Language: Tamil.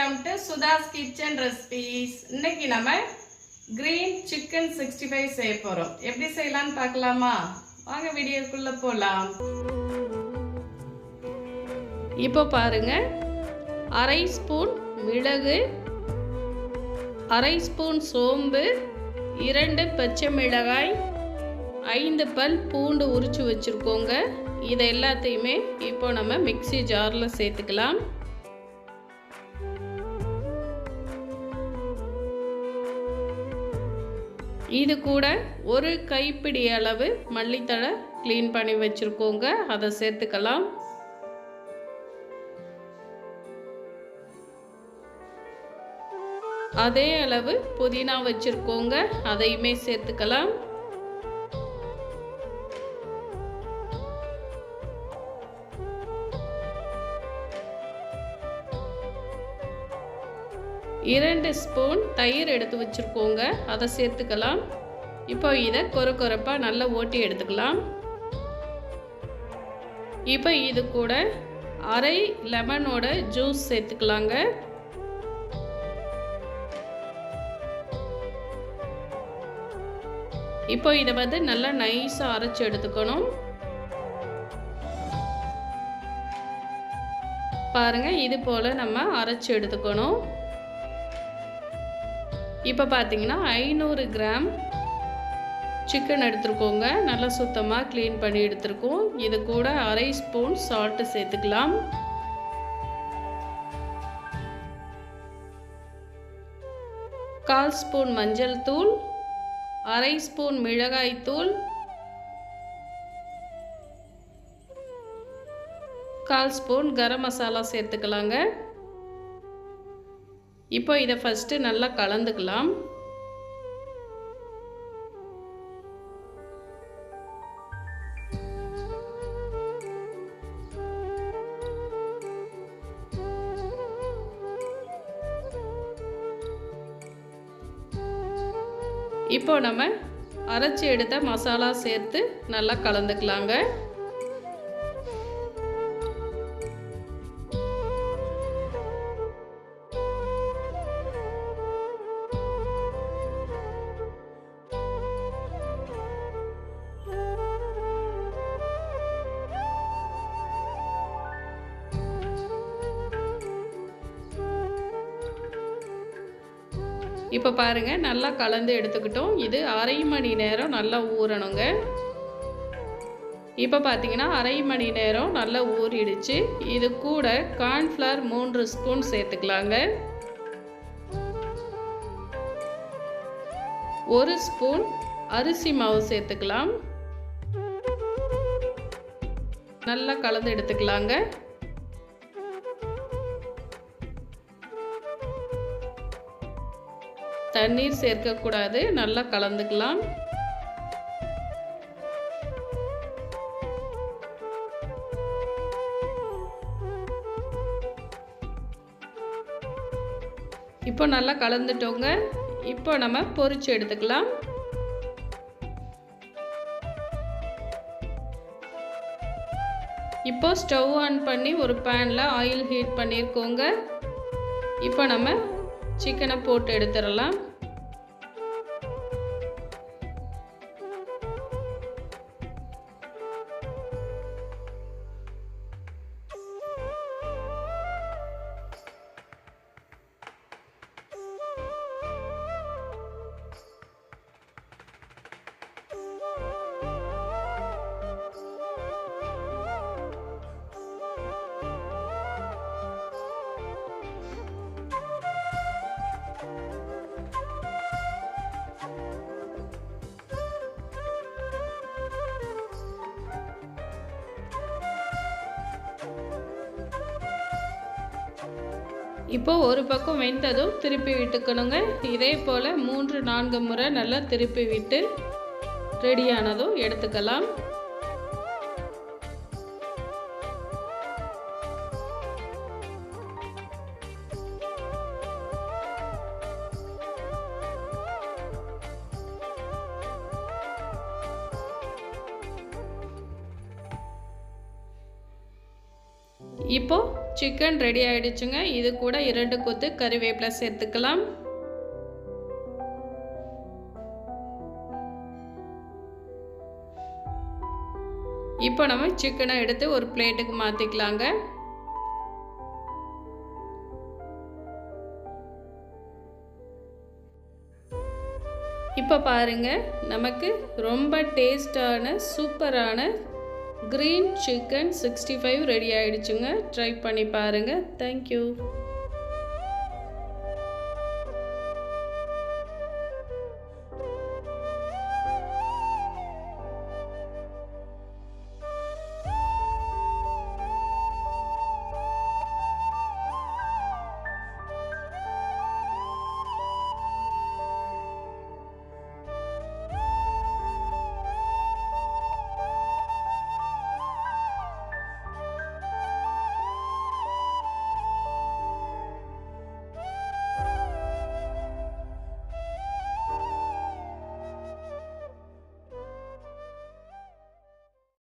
Welcome to Sudha's kitchen recipes. இன்னைக்கு நம்ம கிரீன் சிக்கன் 65 செய்ய போறோம். எப்படி செய்யலாம்னு பார்க்கலாமா? வாங்க வீடியோக்குள்ள போலாம். இப்போ பாருங்க, அரை ஸ்பூன் மிளகு, அரை ஸ்பூன் சோம்பு, 2 பச்சை மிளகாய், 5 பல் பூண்டு உரிச்சு வச்சிருக்கோங்க. இதை எல்லாத்தையுமே இப்போ நம்ம மிக்ஸி ஜாரில் சேர்த்துக்கலாம். இது கூட ஒரு கைப்பிடி அளவு மல்லித்தழை க்ளீன் பண்ணி வச்சுருக்கோங்க, அதை சேர்த்துக்கலாம். அதே அளவு புதினா வச்சுருக்கோங்க, அதையுமே சேர்த்துக்கலாம். இரண்டு ஸ்பூன் தயிர் எடுத்து வச்சுருக்கோங்க, அதை சேர்த்துக்கலாம். இப்போ இதை கொரப்பாக நல்லா ஓட்டி எடுத்துக்கலாம். இப்போ இது கூட அரை லெமனோட ஜூஸ் சேர்த்துக்கலாங்க. இப்போ இதை நல்லா நைஸாக அரைச்சி எடுத்துக்கணும். பாருங்கள், இது போல் நம்ம அரைச்சி எடுத்துக்கணும். இப்போ பார்த்தீங்கன்னா 500 கிராம் சிக்கன் எடுத்துருக்கோங்க, நல்லா சுத்தமாக க்ளீன் பண்ணி எடுத்துருக்கோம். இது கூட அரை ஸ்பூன் சால்ட்டு சேர்த்துக்கலாம். கால் ஸ்பூன் மஞ்சள் தூள், அரை ஸ்பூன் மிளகாய் தூள், கால் ஸ்பூன் கரம் மசாலா சேர்த்துக்கலாங்க. இப்போ இதை ஃபஸ்ட்டு நல்லா கலந்துக்கலாம். இப்போ நம்ம அரைச்சி எடுத்த மசாலா சேர்த்து நல்லா கலந்துக்கலாங்க. இப்போ பாருங்கள், நல்லா கலந்து எடுத்துக்கிட்டோம். இது அரை மணி நேரம் நல்லா ஊறணுங்க. இப்போ பார்த்தீங்கன்னா அரை மணி நேரம் நல்லா ஊறிடுச்சு. இது கூட கார்ன்ஃப்ளவர் 3 ஸ்பூன் சேர்த்துக்கலாங்க. 1 ஸ்பூன் அரிசி மாவு சேர்த்துக்கலாம். நல்லா கலந்து எடுத்துக்கலாங்க. தண்ணீர் சேர்க்கக்கூடாது, நல்லா கலந்துக்கலாம். இப்போ நல்லா கலந்துட்டோங்க. இப்போ நம்ம பொரிச்சு எடுத்துக்கலாம். இப்போ ஸ்டவ் ஆன் பண்ணி ஒரு பேனில் ஆயில் ஹீட் பண்ணியிருக்கோங்க. இப்போ நம்ம சிக்கனை போட்டு எடுத்துடலாம். இப்போ ஒரு பக்கம் வெந்ததும் திருப்பி விட்டுக்கணுங்க. இதே போல் 3-4 முறை நல்லா திருப்பி விட்டு ரெடியானதும் எடுத்துக்கலாம். இப்போ சிக்கன் ரெடி ஆயிடுச்சுங்க. இது கூட 2 கொத்து கறிவேப்பிலை சேர்த்துக்கலாம். இப்போ நம்ம சிக்கனை எடுத்து ஒரு பிளேட்டுக்கு மாற்றிக்கலாங்க. இப்போ பாருங்கள், நமக்கு ரொம்ப டேஸ்டான சூப்பரான கிரீன் சிக்கன் 65 ரெடி ஆகிடுச்சுங்க. ட்ரை பண்ணி பாருங்கள். தேங்க்யூ.